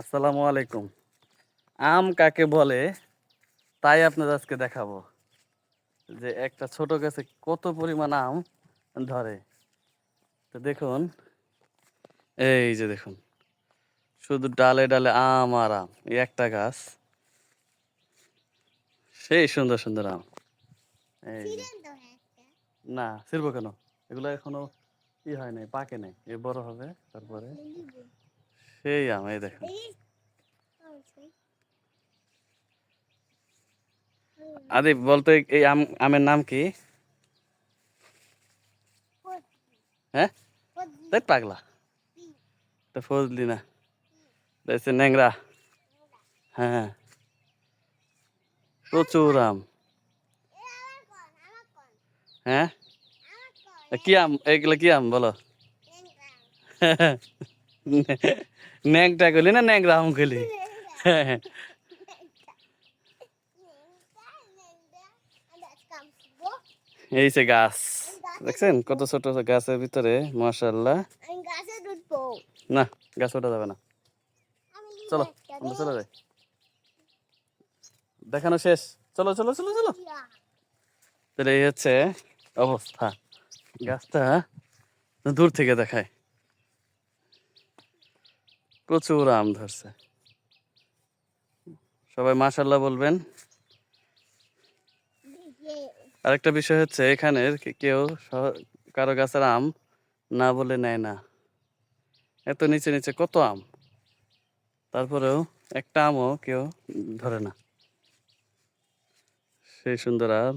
আসসালামু আলাইকুম। আম কাকে বলে তাই আপনাদের আজকে দেখাবো যে একটা ছোট গাছে কত পরিমাণ আম ধরে। তো দেখুন, এই যে দেখুন, শুধু ডালে ডালে আম আর আম। এই একটা গাছ, সেই সুন্দর সুন্দর আম। এই যে, না ছিড়বো কেন, এগুলো এখনো হয় নাই, পাকে নাই, এ বড় হবে তারপরে। সেই আম, এই দেখুন। আরে বলতো, এই আমের নাম কি? হ্যাঁ, তাই পাগলা, এটা ফজলি না, এটা হচ্ছে ন্যাংরা। হ্যাঁ, প্রচুর আম। হ্যাঁ, কি আম এগুলো? কি আম বলো? ন্যাংটা গলি না ন্যাংরা আম গলি? এই যে গাছ দেখছেন, কত ছোট গাছের ভিতরে, মাশাআল্লাহ। না, গাছ ওঠা যাবে না, চলো আমরা চলে যাই, দেখানো শেষ। চলো চলো চলো চলো। তাহলে এই হচ্ছে অবস্থা, গাছটা দূর থেকে দেখায়, প্রচুর আম ধরছে। সবাই মাশাআল্লাহ বলবেন। আরেকটা বিষয় হচ্ছে, এখানের কেউ কারো গাছের আম না বলে নেয় না। এত নিচে নিচে কত আম, তারপরেও একটা আমও কেউ ধরে না। সেই সুন্দর আম।